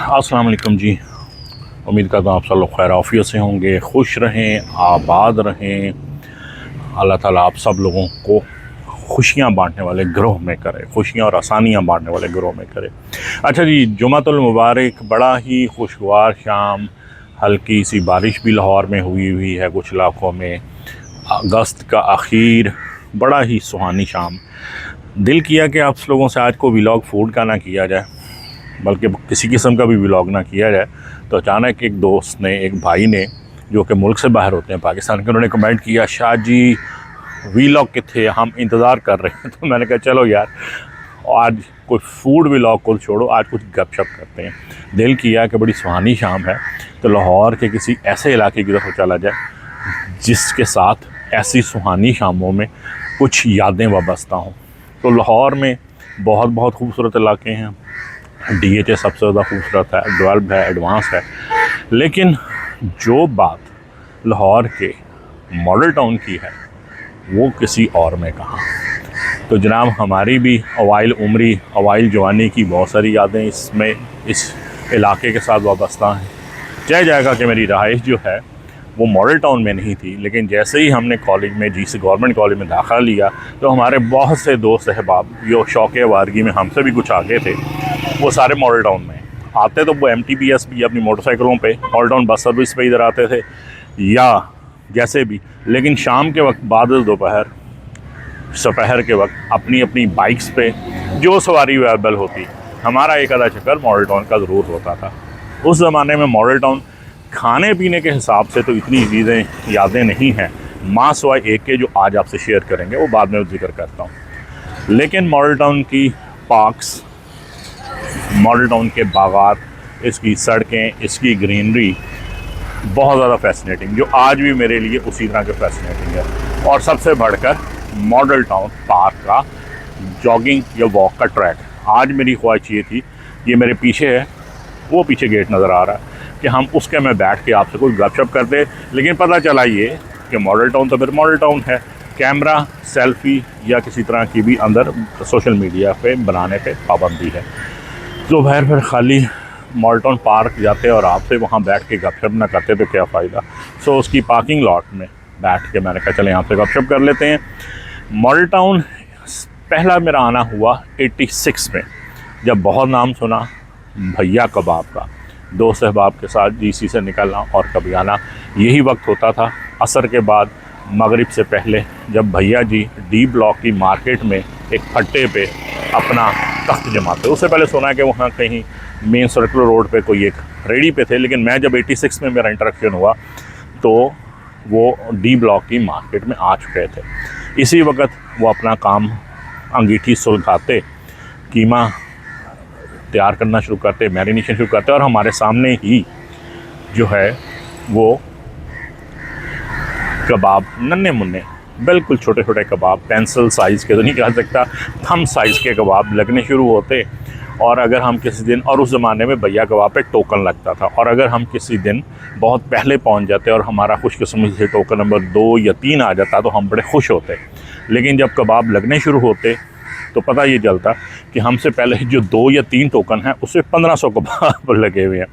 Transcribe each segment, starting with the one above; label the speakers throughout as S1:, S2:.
S1: अस्सलाम वालेकुम जी। उम्मीद करता हूँ आप सब लोग खैर आफियत से होंगे, खुश रहें, आबाद रहें। अल्लाह ताला आप सब लोगों को खुशियाँ बांटने वाले ग्रोह में करे, खुशियाँ और आसानियाँ बांटने वाले ग्रोह में करे। अच्छा जी, जुमातुल मुबारक, बड़ा ही खुशगवार शाम, हल्की सी बारिश भी लाहौर में हुई है कुछ इलाकों में। अगस्त का आखिर, बड़ा ही सुहानी शाम। दिल किया कि आप लोगों से आज को व्लॉग फूड का ना किया जाए, बल्कि किसी किस्म का भी व्लॉग ना किया जाए। तो अचानक एक दोस्त ने, एक भाई ने, जो कि मुल्क से बाहर होते हैं, पाकिस्तान के, उन्होंने कमेंट किया, शाह जी व्लॉग किथे, हम इंतज़ार कर रहे हैं। तो मैंने कहा चलो यार, आज कोई फूड व्लॉग को छोड़ो, आज कुछ गपशप करते हैं। दिल किया कि बड़ी सुहानी शाम है तो लाहौर के किसी ऐसे इलाके की तरफ चला जाए जिसके साथ ऐसी सुहानी शामों में कुछ यादें वाबस्ता हों। तो लाहौर में बहुत बहुत खूबसूरत इलाके हैं। DHA सबसे ज़्यादा खूबसूरत है, डेवलप्ड है, एडवांस है। लेकिन जो बात लाहौर के मॉडल टाउन की है वो किसी और में कहाँ। तो जनाब, हमारी भी अवाइल उम्री, अवाइल जवानी की बहुत सारी यादें इसमें, इस इलाके के साथ वाबस्ता हैं। जय जाएगा कि मेरी रहाइश जो है वो मॉडल टाउन में नहीं थी, लेकिन जैसे ही हमने कॉलेज में, GC गवर्नमेंट कॉलेज में दाखिला लिया, तो हमारे बहुत से दोस्त अहबाब जो शौक़ वारगी में हमसे भी कुछ आगे थे, वो सारे मॉडल टाउन में आते। तो वो MTBS भी अपनी मोटरसाइकिलों पे मॉडल टाउन बस सर्विस पे इधर आते थे या जैसे भी। लेकिन शाम के वक्त, बाद दोपहर के वक्त अपनी अपनी बाइक्स पे जो सवारी अवेलेबल होती, हमारा एक आधा चक्कर मॉडल टाउन का ज़रूर होता था। उस ज़माने में मॉडल टाउन खाने पीने के हिसाब से तो इतनी चीज़ें, यादें नहीं हैं, माँ सिवाय एक के जो आज आपसे शेयर करेंगे, वो बाद में जिक्र करता हूँ। लेकिन मॉडल टाउन की पार्क्स, मॉडल टाउन के बागात, इसकी सड़कें, इसकी ग्रीनरी बहुत ज़्यादा फैसिनेटिंग, जो आज भी मेरे लिए उसी तरह के फैसिनेटिंग है। और सबसे बढ़कर मॉडल टाउन पार्क का जॉगिंग या वॉक का ट्रैक। आज मेरी ख्वाहिश ये थी, ये मेरे पीछे है, वो पीछे गेट नज़र आ रहा है, कि हम उसके में बैठ के आपसे कुछ गपशप करते। लेकिन पता चला ये कि मॉडल टाउन तो फिर मॉडल टाउन है, कैमरा, सेल्फ़ी या किसी तरह की भी अंदर सोशल मीडिया पे बनाने पे पाबंदी है। तो फिर खाली मॉडल टाउन पार्क जाते और आपसे वहाँ बैठ के गपशप ना करते तो क्या फ़ायदा। सो उसकी पार्किंग लॉट में बैठ के मैंने कहा चले यहाँ पे गपशप कर लेते हैं। मॉडल टाउन पहला मेरा आना हुआ 86 में, जब बहुत नाम सुना भैया कबाब का। दोस्त अहबाब के साथ GC से निकलना और कभी आना, यही वक्त होता था असर के बाद, मगरिब से पहले, जब भैया जी D ब्लॉक की मार्केट में एक फट्टे पे अपना तख्त जमाते। उससे पहले सुना कि वहाँ कहीं मेन सर्कुलर रोड पे कोई एक रेडी पे थे, लेकिन मैं जब 86 में मेरा इंटरेक्शन हुआ तो वो D ब्लॉक की मार्केट में आ चुके थे। इसी वक्त वो अपना काम अंगीठी सुलगाते, कीमा तैयार करना शुरू करते, मैरिनेशन शुरू करते, और हमारे सामने ही जो है वो कबाब, नन्हे मुन्ने, बिल्कुल छोटे छोटे कबाब, पेंसिल साइज़ के तो नहीं कह सकता, थम साइज़ के कबाब लगने शुरू होते। और अगर हम किसी दिन, और उस ज़माने में भैया कबाब पे टोकन लगता था, और अगर हम किसी दिन बहुत पहले पहुंच जाते और हमारा खुशकिस्मती से टोकन नंबर 2 या 3 आ जाता तो हम बड़े खुश होते। लेकिन जब कबाब लगने शुरू होते तो पता ये चलता कि हमसे पहले जो 2 या 3 टोकन हैं उससे 1500 कबाब लगे हुए हैं।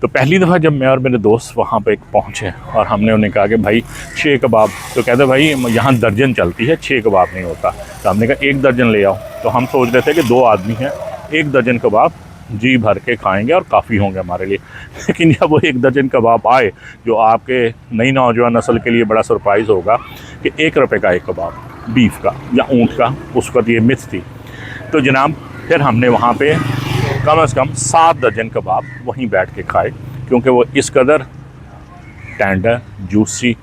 S1: तो पहली दफ़ा जब मैं और मेरे दोस्त वहाँ पे पहुँचे और हमने उन्हें कहा कि भाई 6 कबाब, तो कहते भाई यहाँ दर्जन चलती है, 6 कबाब नहीं होता। तो हमने कहा 1 दर्जन ले आओ। तो हम सोच रहे थे कि 2 आदमी हैं, 1 दर्जन कबाब जी भर के खाएंगे और काफ़ी होंगे हमारे लिए। लेकिन जब वो 1 दर्जन कबाब आए, जो आपके नई नौजवान नस्ल के लिए बड़ा सरप्राइज़ होगा कि 1 रुपये का एक कबाब, बीफ का या ऊँट का, उस वक्त ये मिथ थी। तो जनाब फिर हमने वहाँ पे कम से कम 7 दर्जन कबाब वहीं बैठ के खाए, क्योंकि वो इस कदर टेंडर, जूसी।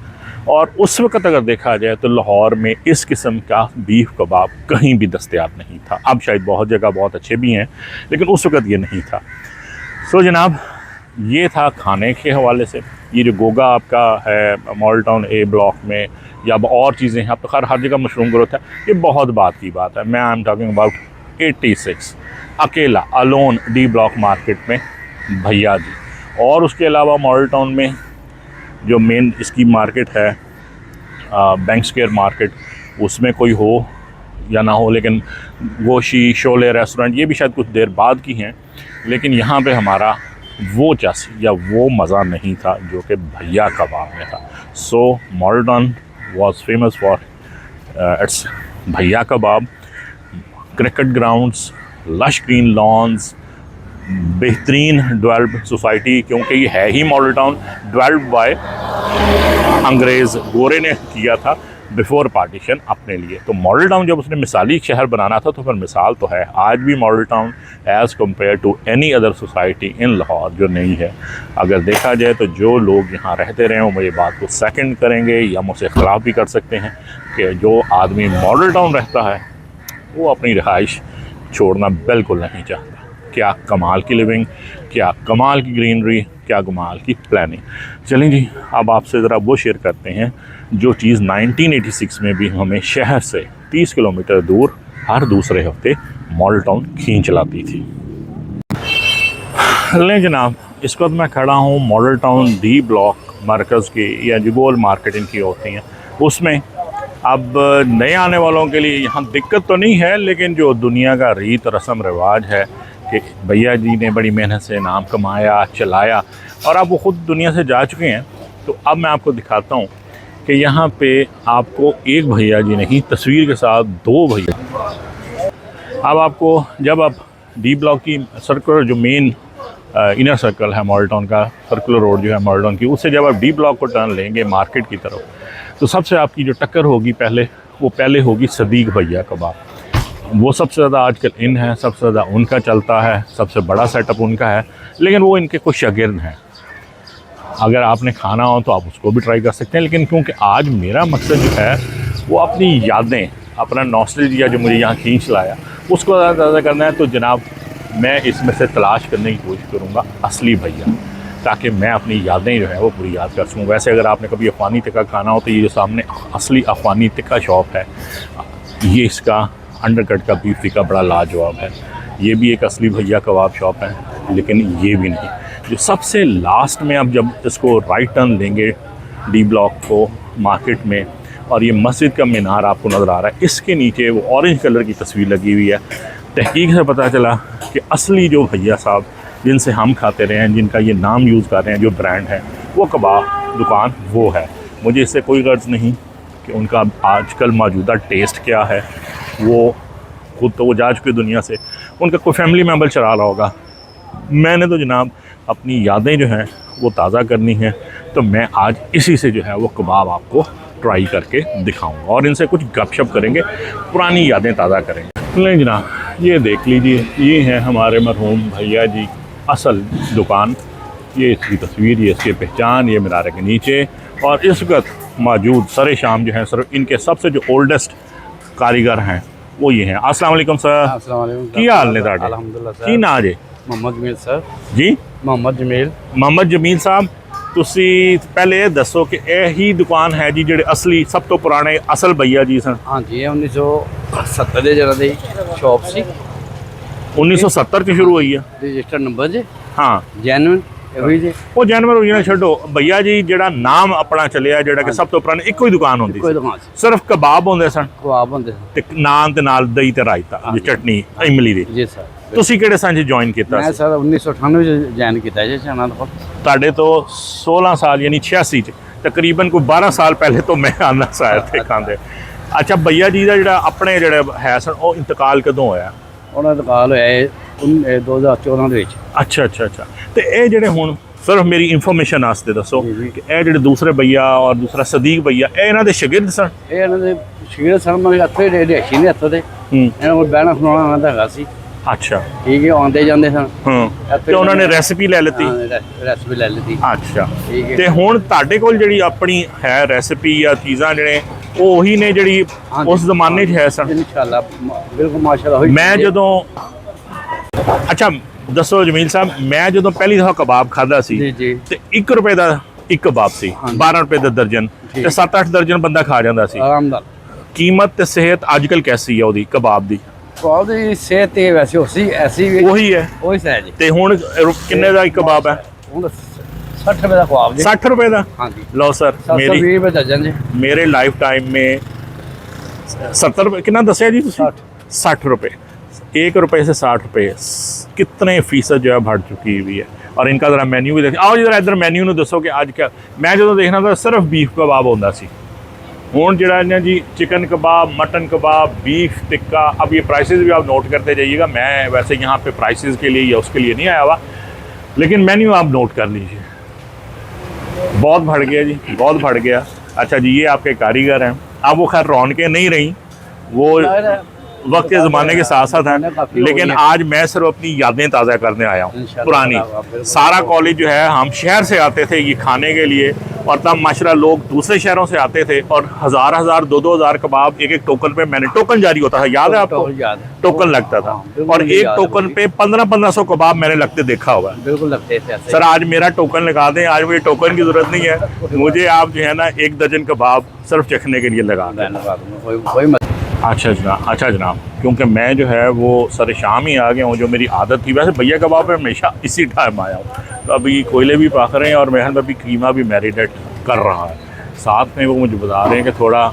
S1: और उस वक्त अगर देखा जाए तो लाहौर में इस किस्म का बीफ कबाब कहीं भी दस्तयाब नहीं था। अब शायद बहुत जगह बहुत अच्छे भी हैं, लेकिन उस वक्त ये नहीं था। सो जनाब, ये था खाने के हवाले से। ये जो गोगा आपका है मॉडल टाउन A ब्लॉक में, या और चीज़ें हैं, अब तो खैर हर जगह मशरूम ग्रोथ है, ये बहुत बात की बात है। मैं आई एम टॉकिंग अबाउट 86, अकेला अलोन D ब्लॉक मार्केट में भैया जी। और उसके अलावा मॉडल टाउन में जो मेन इसकी मार्केट है, बैंक स्क्वायर मार्केट, उसमें कोई हो या ना हो, लेकिन गोशी, शोले रेस्टोरेंट ये भी शायद कुछ देर बाद की हैं। लेकिन यहाँ पे हमारा वो चस या वो मज़ा नहीं था जो कि भैया कबाब में था। So Model Town was famous for its Bhaiya Kebab, cricket grounds, lush green lawns, बेहतरीन डेवलप्ड सोसाइटी, क्योंकि ये है ही मॉडल टाउन डेवलप्ड बाय अंग्रेज़ गोरे ने किया था बिफोर पार्टीशन अपने लिए। तो मॉडल टाउन जब उसने मिसाली शहर बनाना था तो फिर मिसाल तो है। आज भी Model Town as compare to any other society in Lahore जो नहीं है। अगर देखा जाए तो जो लोग यहाँ रहते रहे वो मेरी बात को सेकंड करेंगे या मुझसे इख्तलाफ भी कर सकते हैं कि जो आदमी मॉडल टाउन रहता है वो अपनी रिहाइश छोड़ना बिल्कुल नहीं चाहता। क्या कमाल की लिविंग, क्या कमाल की ग्रीनरी, क्या कमाल की प्लानिंग। चलें जी, अब आपसे ज़रा वो शेयर करते हैं जो चीज़ 1986 में भी हमें शहर से 30 किलोमीटर दूर हर दूसरे हफ्ते मॉडल टाउन खींच लाती थी। लें जनाब, इस वक्त मैं खड़ा हूँ मॉडल टाउन डी ब्लॉक मरकज़ की, या जो गोल मार्केट इनकी होती हैं उसमें। अब नए आने वालों के लिए यहाँ दिक्कत तो नहीं है, लेकिन जो दुनिया का रीत रस्म रिवाज है कि भैया जी ने बड़ी मेहनत से नाम कमाया, चलाया, और अब वो ख़ुद दुनिया से जा चुके हैं। तो अब मैं आपको दिखाता हूँ कि यहाँ पे आपको एक भैया जी नहीं, तस्वीर के साथ दो भैया। अब आपको जब आप डी ब्लॉक की सर्कुलर जो मेन इनर सर्कल है मॉडल टाउन का, सर्कुलर रोड जो है मॉडल टाउन की, उससे जब आप डी ब्लॉक को टर्न लेंगे मार्केट की तरफ, तो सबसे आपकी जो टक्कर होगी पहले होगी सदीक भैया कबाब। वो सबसे ज़्यादा आजकल इन है, सबसे ज़्यादा उनका चलता है, सबसे बड़ा सेटअप उनका है, लेकिन वो इनके कुछ शागिर्द हैं। अगर आपने खाना हो तो आप उसको भी ट्राई कर सकते हैं। लेकिन क्योंकि आज मेरा मकसद जो है वो अपनी यादें, अपना नॉस्टैल्जिया जो मुझे यहाँ खींच लाया उसको ज़्यादा करना है, तो जनाब मैं इसमें से तलाश करने की कोशिश करूँगा असली भैया, ताकि मैं अपनी यादें जो है वो पूरी याद कर सकूँ। वैसे अगर आपने कभी अफ़गानी टिक्का खाना हो तो ये जो सामने असली अफ़गानी टिक्का शॉप है, ये इसका अंडरकट का बीफ टिक्का बड़ा लाजवाब है। ये भी एक असली भैया कबाब शॉप है, लेकिन ये भी नहीं। जो सबसे लास्ट में आप जब इसको राइट टर्न लेंगे डी ब्लॉक को मार्केट में, और ये मस्जिद का मीनार आपको नज़र आ रहा है, इसके नीचे वो ऑरेंज कलर की तस्वीर लगी हुई है। तहकीक से पता चला कि असली जो भैया साहब जिनसे हम खाते रहे हैं, जिनका ये नाम यूज़ कर रहे हैं, जो ब्रांड है, वो कबाब दुकान वो है। मुझे इससे कोई गर्ज नहीं कि उनका आजकल मौजूदा टेस्ट क्या है, वो खुद तो वो जा चुके दुनिया से, उनका कोई फैमिली मेम्बर चला रहा होगा। मैंने तो जनाब अपनी यादें जो हैं वो ताज़ा करनी है, तो मैं आज इसी से जो है वो कबाब आपको ट्राई करके दिखाऊंगा और इनसे कुछ गपशप करेंगे, पुरानी यादें ताज़ा करेंगे। लें जनाब, ये देख लीजिए, ये है हमारे मरहूम भैया जी असल दुकान। ये इसकी तस्वीर, ये इसकी पहचान, ये मीनारे के नीचे, और इस वक्त मौजूद सर शाम जो है सर, इनके सबसे जो ओल्डेस्ट कारीगर हैं वो ये हैं। अस्सलाम वालेकुम सर।
S2: अस्सलाम वालेकुम।
S1: की हाल ने तुहाडे?
S2: अल्हम्दुलिल्लाह सर।
S1: की नाम जे?
S2: मोहम्मद जमील सर।
S1: जी
S2: मोहम्मद जमील।
S1: मोहम्मद जमील साहब, ਤੁਸੀਂ ਪਹਿਲੇ ਇਹ ਦੱਸੋ ਕਿ ਇਹ ਹੀ ਦੁਕਾਨ ਹੈ ਜੀ ਜਿਹੜੇ ਅਸਲੀ ਸਭ ਤੋਂ ਪੁਰਾਣੇ ਅਸਲ ਭਈਆ ਜੀ ਸਨ?
S2: हाँ जी, 1970 ਦੇ ਜਰਾ ਦੀ ਸ਼ਾਪ ਸੀ।
S1: 1970 ਚ ਸ਼ੁਰੂ ਹੋਈ ਆ?
S2: ਰਜਿਸਟਰ ਨੰਬਰ ਜੀ।
S1: ਹਾਂ,
S2: ਜੈਨੂਇਨ ਇਹੀ ਜੀ।
S1: ਉਹ ਜਾਨਵਰ ਹੋਈ ਨਾ ਛੱਡੋ, ਭਈਆ ਜੀ ਜਿਹੜਾ ਨਾਮ ਆਪਣਾ ਚੱਲਿਆ, ਜਿਹੜਾ ਕਿ ਸਭ ਤੋਂ ਪੁਰਾਣੀ ਇੱਕੋ ਹੀ ਦੁਕਾਨ ਹੁੰਦੀ
S2: ਕੋਈ
S1: ਸੀ,
S2: ਦੁਕਾਨ ਸੀ।
S1: ਸਿਰਫ ਕਬਾਬ ਹੁੰਦੇ ਸਨ
S2: ਕਬਾਬ ਹੁੰਦੇ
S1: ਤੇ ਨਾਨ ਦੇ ਨਾਲ ਦਹੀਂ ਤੇ ਰਾਇਤਾ, ਜੀ ਚਟਨੀ ਇਮਲੀ ਦੀ।
S2: ਜੀ ਸਰ।
S1: ਤੁਸੀਂ ਕਿਹੜੇ ਸਾਲ 'ਚ ਜੁਆਇਨ ਕੀਤਾ
S2: ਮੈਂ
S1: ਸੀ?
S2: ਸਰ 1998 ਚ ਜੁਆਇਨ ਕੀਤਾ ਜੀ ਆਨੰਦਪੁਰ।
S1: ਤੁਹਾਡੇ ਤੋਂ 16 ਸਾਲ ਯਾਨੀ 86 ਚ, ਤਕਰੀਬਨ ਕੋਈ 12 ਸਾਲ ਪਹਿਲੇ ਤੋਂ ਮੈਂ ਆਉਂਦਾ ਸਾਂ ਇੱਥੇ ਖਾਂਦੇ। ਅੱਛਾ, ਭਈਆ ਜੀ ਦਾ ਜਿਹੜਾ ਆਪਣੇ ਜਿਹੜੇ ਹੈ ਸਨ, ਉਹ ਇੰਤਕਾਲ ਕਦੋਂ ਹੋਇਆ?
S2: ਉਹਨਾਂ ਦਾ ਇੰਤਕਾਲ ਹੋਇਆ ਇਹ 2014 ਦੇ ਵਿੱਚ।
S1: ਅੱਛਾ ਅੱਛਾ ਅੱਛਾ। ਤੇ ਇਹ ਜਿਹੜੇ ਹੁਣ ਸਿਰਫ ਮੇਰੀ ਇਨਫੋਰਮੇਸ਼ਨ ਵਾਸਤੇ ਦੱਸੋ ਕਿ ਇਹ ਜਿਹੜੇ ਦੂਸਰੇ ਭਈਆ ਔਰ ਦੂਸਰਾ ਸਦੀਕ ਭਈਆ, ਇਹ ਇਹਨਾਂ ਦੇ ਸ਼ਾਗਿਰਦ ਸਨ?
S2: ਇਹ ਇਹਨਾਂ ਦੇ ਸ਼ਗਿਰਦ ਸਨ, ਮਗਰ ਇੱਥੇ ਰਿਹਾਇਸ਼ੀ ਨੇ ਇੱਥੋਂ ਦੇ। ਇਹਨਾਂ ਕੋਲ ਬਹਿਣਾ ਖਲੋਣਾ ਉਹਨਾਂ ਦਾ ਹੈਗਾ ਸੀ।
S1: ਅੱਛਾ,
S2: ਠੀਕ ਹੈ, ਆਉਂਦੇ ਜਾਂਦੇ ਸਨ।
S1: ਤੇ ਉਹਨਾਂ ਨੇ ਰੈਸਿਪੀ ਲੈ ਲਿੱਤੀ?
S2: ਰੈਸਪੀ ਲੈ ਲਈ।
S1: ਅੱਛਾ,
S2: ਠੀਕ ਹੈ।
S1: ਤੇ ਹੁਣ ਤੁਹਾਡੇ ਕੋਲ ਜਿਹੜੀ ਆਪਣੀ ਹੈ ਰੈਸਿਪੀ ਜਾਂ ਚੀਜ਼ਾਂ ਜਿਹੜੇ ਉਹ ਉਹੀ ਨੇ ਜਿਹੜੀ ਉਸ ਜ਼ਮਾਨੇ 'ਚ ਹੈ ਸਨ?
S2: ਇਨਸ਼ਾਅੱਲਾ ਬਿਲਕੁਲ ਮਾਸ਼ਾਅੱਲਾ ਹੋਈ।
S1: ਮੈਂ ਜਦੋਂ ਅੱਛਾ ਦੱਸੋ ਜਮੀਲ ਸਾਹਿਬ, ਮੈਂ ਜਦੋਂ ਪਹਿਲੀ ਦਫਾ ਕਬਾਬ ਖਾਦਾ ਸੀ
S2: ਜੀ ਜੀ,
S1: ਤੇ 1 ਰੁਪਏ ਦਾ ਇੱਕ ਕਬਾਬ ਸੀ, 12 ਰੁਪਏ ਦਾ ਦਰਜਨ, ਤੇ 7-8 ਦਰਜਨ ਬੰਦਾ ਖਾ ਜਾਂਦਾ ਸੀ।
S2: ਆਰਾਮ ਨਾਲ।
S1: ਕੀਮਤ ਤੇ ਸਿਹਤ ਅੱਜ ਕੱਲ੍ਹ ਕੈਸੀ ਹੈ ਉਹਦੀ ਕਬਾਬ ਦੀ?
S2: ਕਬਾਬ ਦੀ ਸਿਹਤ ਤੇ ਵੈਸੇ ਉਸੀ ਐਸੀ ਵੀ
S1: ਉਹੀ ਹੈ?
S2: ਉਹੀ ਸਹਿ ਜੀ।
S1: ਤੇ ਹੁਣ ਕਿੰਨੇ ਦਾ ਇੱਕ ਕਬਾਬ ਹੈ?
S2: ਹੁਣ 60 ਰੁਪਏ ਦਾ ਕਬਾਬ ਜੀ।
S1: 60 रुपए का?
S2: हाँ जी।
S1: लो सर,
S2: 720 रुपए दर्जन जी।
S1: मेरे लाइफ टाइम में 70 रुपए कितना दसिया जी तुसीं? 60 रुपए ₹1 से 60 रुपये कितने फीसद जो है बढ़ चुकी हुई है। और इनका ज़रा मेन्यू भी देखिए। आओ जरा इधर मेन्यू में दसो कि आज क्या। मैं जो देखना था सिर्फ बीफ कबाब होता सी, हुण जिहड़ा ना जी चिकन कबाब, मटन कबाब, बीफ टिक्का। अब ये प्राइसेस भी आप नोट करते जाइएगा। मैं वैसे यहाँ पे प्राइसेस के लिए या उसके लिए नहीं आया हुआ, लेकिन मेन्यू आप नोट कर लीजिए। बहुत बढ़ गया जी, बहुत बढ़ गया। अच्छा जी, ये आपके कारीगर हैं। अब वो खैर रौनकें नहीं रहीं, वो वक्त के ज़माने के साथ साथ हैं, लेकिन आज मैं सिर्फ अपनी यादें ताज़ा करने आया हूँ पुरानी। सारा कॉलेज जो है, हम शहर से आते थे ये खाने के लिए, और तब माशाल्लाह लोग दूसरे शहरों से आते थे, और हज़ार 2-2 हज़ार कबाब एक टोकन पे, मैंने टोकन जारी होता था, याद है आपको? टोकन लगता था, और एक टोकन पे 1500 कबाब मैंने लगते देखा हुआ है।
S2: बिल्कुल लगते थे।
S1: सर आज मेरा टोकन लगा दें, आज मुझे टोकन की ज़रूरत नहीं है, मुझे आप जो है ना 1 दर्जन कबाब सिर्फ चखने के लिए लगा दें। अच्छा जनाब, क्योंकि मैं जो है वो सर शाम ही आ गया हूँ, जो मेरी आदत थी। वैसे भैया कबाब पे हमेशा इसी टाइम आया हूँ। तो अभी कोयले भी पक रहे हैं और महल में भी कीमा भी मैरिनेट कर रहा है। साथ में वो मुझे बता रहे हैं कि थोड़ा,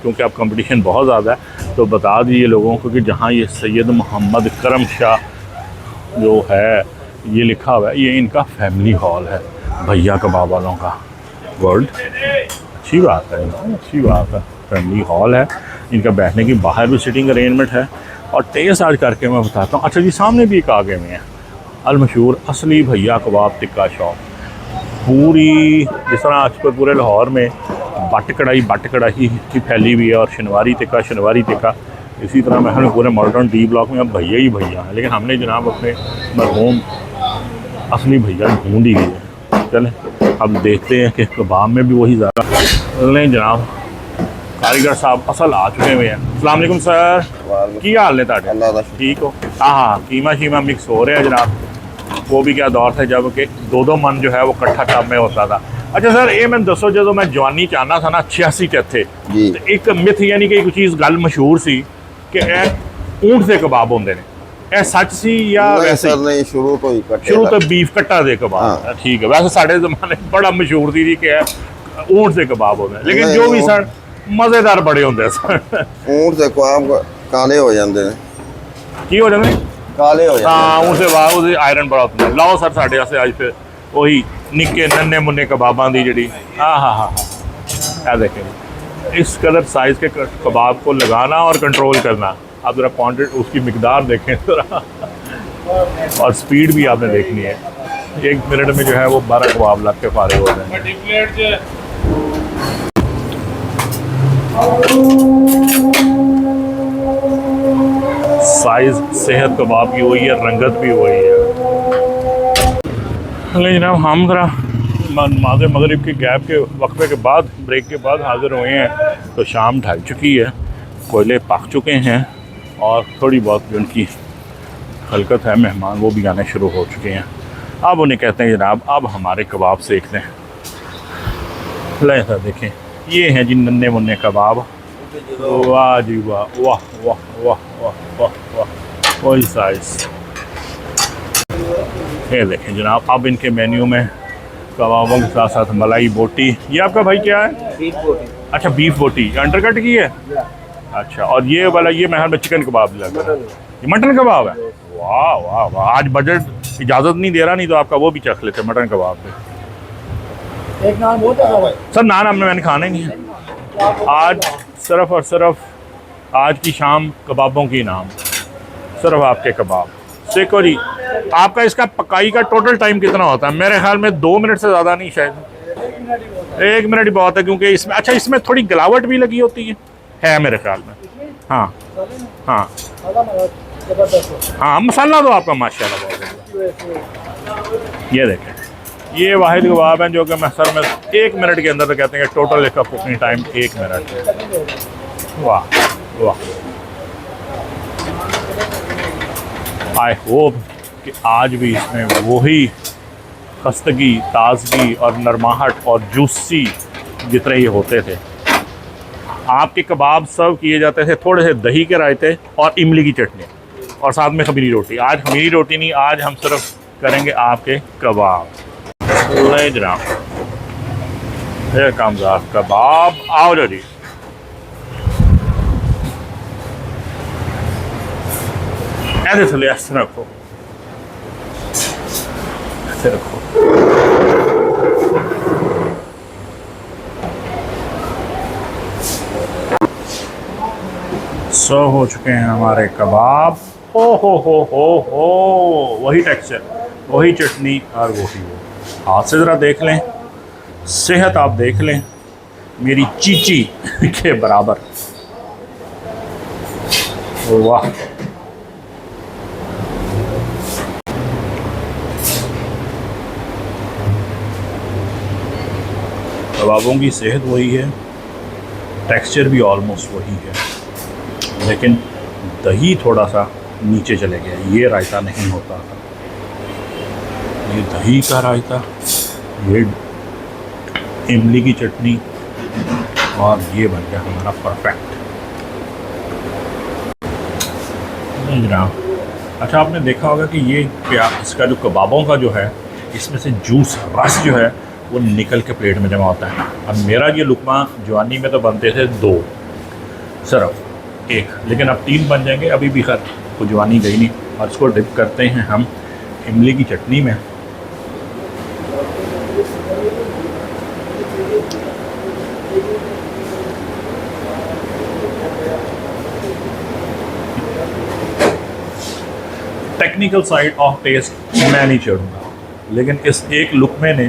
S1: क्योंकि अब कंपटीशन बहुत ज़्यादा है, तो बता दीजिए लोगों को कि जहाँ ये सैयद मोहम्मद करम शाह जो है ये लिखा हुआ है, ये इनका फैमिली हॉल है भैया कबाब वालों का वर्ल्ड। अच्छी बात है, अच्छी बात है। फैमिली हॉल है इनका, बैठने की बाहर भी सिटिंग अरेंजमेंट है। और टेस्ट आज करके मैं बताता हूँ। अच्छा जी, सामने भी एक आगे में है अल मशहूर असली भैया कबाब टिक्का शॉप। पूरी जिस तरह आज पर पूरे लाहौर में बट कढ़ाई की फैली हुई है, और शनवारी टिक्का, इसी तरह मैं पूरे मॉडर्न डी ब्लॉक में अब भैया ही भैया हैं। लेकिन हमने जनाब अपने मरहूम असली भैया ढूंढ ही लिए। चलें अब देखते हैं कि कबाब में भी वही ज़्यादा। नहीं जनाब, कारीगर साहब असल आ चुके हुए हैं। अस्सलाम वालेकुम सर, की हाल ने ताड़े? ठीक हो? हाँ, कीमा शीमा मिक्स हो रहे हैं जनाब। वो भी क्या दौर था जब कि 2-2 मन जो है वो कट्ठा टब में होता था। अच्छा सर, ये मैं दसो, जो मैं जवानी चाहना था ना 86 के थे, तो एक मिथ यानी कि एक चीज़ गल मशहूर सी कि ऊँट से कबाब होंगे ने, ਇਹ सच सी या वैसे?
S3: सर नहीं, शुरू तो
S1: बीफ कट्टा दे कबाब। हाँ। ठीक है, वैसे साढ़े ज़माने बड़ा मशहूर थी कि ऊँट से कबाब होते हैं, लेकिन जो भी सर मज़ेदार बड़े होंगे सर।
S3: ऊँट से कबाब काले हो जाते हैं।
S1: की हो जाते? काले हो जाते। हाँ, ऊँट से वाह उससे आयरन बड़ा होता है। लाओ सर साढ़े वास्ते आज फिर वही निक्के नन्हे मुन्ने कबाबां दी जी। हाँ, देखें इस कदर साइज़ के कबाब को लगाना और कंट्रोल करना। आप ज़रा क्वांटिटी उसकी मिकदार देखें ज़रा, और स्पीड भी आपने देखनी है। 1 मिनट में जो है वो 12 कबाब लग के फारे हो जाए। साइज़ सेहत कबाब की वही है, रंगत भी वही है। लेकिन जनाब हम ज़रा नमाज़ मगरिब के गैप के वक्फे के बाद, ब्रेक के बाद हाज़िर हुए हैं, तो शाम ढल चुकी है, कोयले पक चुके हैं, और थोड़ी बहुत जो उनकी हलकत है मेहमान वो भी आने शुरू हो चुके हैं। अब उन्हें कहते हैं जनाब अब हमारे कबाब सेकते हैं। ले सर देखें, ये हैं जी नन्हे मुन्ने कबाब। वाह जी वाह, वाह वाह वाह वाह वाह वाह, वही साइज़। ये देखें जनाब, अब इनके मेन्यू में कबाबों के साथ साथ मलाई बोटी। ये आपका भाई क्या है? बीफ बोटी। अच्छा, बीफ बोटी अंडरकट की है। अच्छा, और ये वाला ये महल में चिकन कबाब लग रहा है, ये मटन कबाब है। वाह वाह वाह, आज बजट इजाज़त नहीं दे रहा, नहीं तो आपका वो भी चख लेते मटन कबाब पे।
S2: एक नान बहुत है
S1: सर, नान हमने मैंने खाने नहीं है आज, सिर्फ और सिर्फ आज की शाम कबाबों की नाम, सिर्फ आपके कबाब। देखो जी, आपका इसका पकाई का टोटल टाइम कितना होता है? मेरे ख्याल में 2 मिनट से ज़्यादा नहीं, शायद 1 मिनट ही बहुत है, क्योंकि इसमें अच्छा इसमें थोड़ी गिलावट भी लगी होती है मेरे ख्याल में। हाँ हाँ हाँ, मसाला तो आपका माशाल्लाह बहुत है। ये देखें, ये वाहिद कबाब हैं जो कि मैं सर में 1 मिनट के अंदर तो कहते हैं कि टोटल इसका कुकिंग टाइम 1 मिनट। वाह वाह, आई होप कि आज भी इसमें वही खस्तगी, ताजगी और नरमाहट और जूसी जितने ये होते थे। आपके कबाब सर्व किए जाते थे थोड़े से दही के रायते और इमली की चटनी, और साथ में खमीरी रोटी। आज खमीरी रोटी नहीं, आज हम सिर्फ करेंगे आपके कबाब। ले जनाब, ये कामज़ार कबाब, आओ जी। ऐसे थले ऐसे रखो, ऐसे रखो। सो हो चुके हैं हमारे कबाब। हो हो, वही टेक्सचर, वही चटनी और वही वो। हाथ से ज़रा देख लें, सेहत आप देख लें मेरी चीची के बराबर। वाह, कबाबों की सेहत वही है, टेक्सचर भी ऑलमोस्ट वही है, लेकिन दही थोड़ा सा नीचे चले गया। ये रायता नहीं होता था, ये दही का रायता, ये इमली की चटनी, और ये बन गया हमारा परफेक्ट। अच्छा, आपने देखा होगा कि ये क्या, इसका जो कबाबों का जो है, इसमें से जूस, रस जो है वो निकल के प्लेट में जमा होता है। अब मेरा ये लुकमा जवानी में तो बनते थे 2, सिर्फ 1, लेकिन अब 3 बन जाएंगे। अभी भी खैर वो जवानी गई नहीं। और इसको डिप करते हैं हम इमली की चटनी में। टेक्निकल साइड ऑफ टेस्ट मैं नहीं चढ़ूँगा, लेकिन इस एक लुकमे ने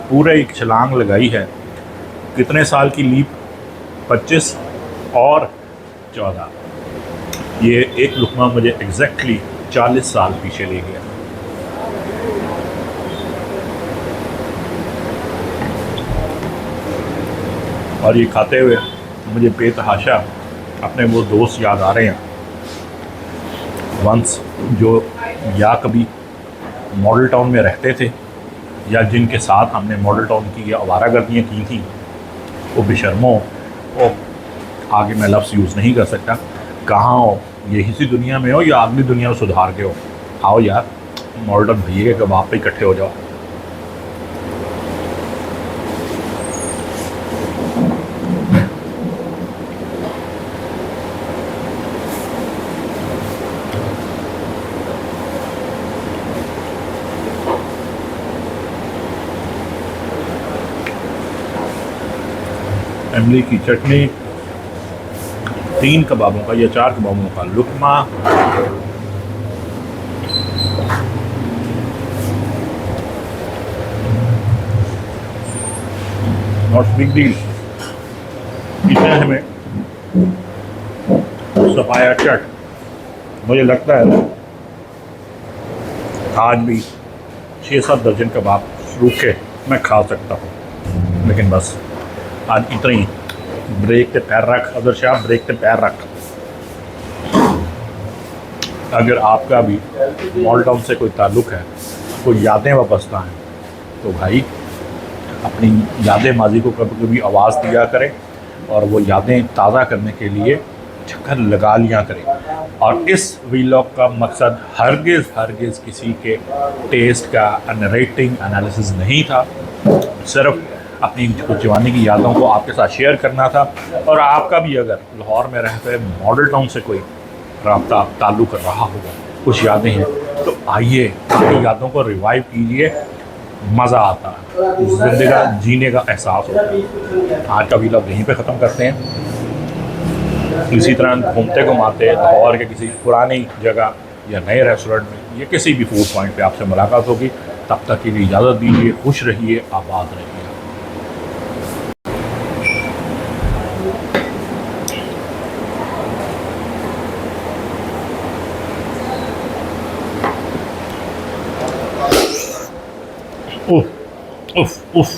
S1: पूरे एक छलांग लगाई है। कितने साल की लीप, 25 और 14। ये एक लुकमा मुझे एग्जैक्टली 40 साल पीछे ले गया। और ये खाते हुए मुझे बेतहाशा अपने वो दोस्त याद आ रहे हैं, वंस जो या कभी मॉडल टाउन में रहते थे या जिनके साथ हमने मॉडल टाउन की आवारागर्दियाँ की थी। वो बेशर्मो, वो आगे मैं लफ्ज़ यूज़ नहीं कर सकता, कहाँ हो, ये इसी दुनिया में हो या अगली दुनिया में सुधार के हो, आओ यार मॉडल टाउन भैया के कबाब पे इकट्ठे हो जाओ। इमली की चटनी, 3 कबाबों का या 4 कबाबों का लुकमा, नॉट बिग डील। इतने हमें सफाया चट, मुझे लगता है आज भी 6-7 दर्जन कबाब रूखे मैं खा सकता हूँ, लेकिन बस आज इतना ही। ब्रेक पे पैर रख अदर शाह, ब्रेक पे पैर रख। अगर आपका भी मॉडल टाउन से कोई ताल्लुक़ है, कोई यादें वापसता हैं, तो भाई अपनी यादें माजी को कभी कभी आवाज़ दिया करें और वो यादें ताज़ा करने के लिए चक्कर लगा लिया करें। और इस वीलॉग का मकसद हरगिज़ किसी के टेस्ट का रेटिंग एनालिसिस नहीं था, सिर्फ अपनी कुछ जवानी की यादों को आपके साथ शेयर करना था। और आपका भी अगर लाहौर में रहते मॉडल टाउन से कोई राब्ता ताल्लुक़ रहा होगा, कुछ यादें हैं, तो आइए अपनी यादों को रिवाइव कीजिए, मज़ा आता है, ज़िंदगी जीने का एहसास होता है। आज का वीलॉग यहीं पे ख़त्म करते हैं। इसी तरह घूमते घुमाते लाहौर के किसी पुरानी जगह या नए रेस्टोरेंट में या किसी भी फूड पॉइंट पे आपसे मुलाकात होगी। तब तक के लिए इजाज़त दीजिए, खुश रहिए, आबाद रहिए। उफ उफ उफ।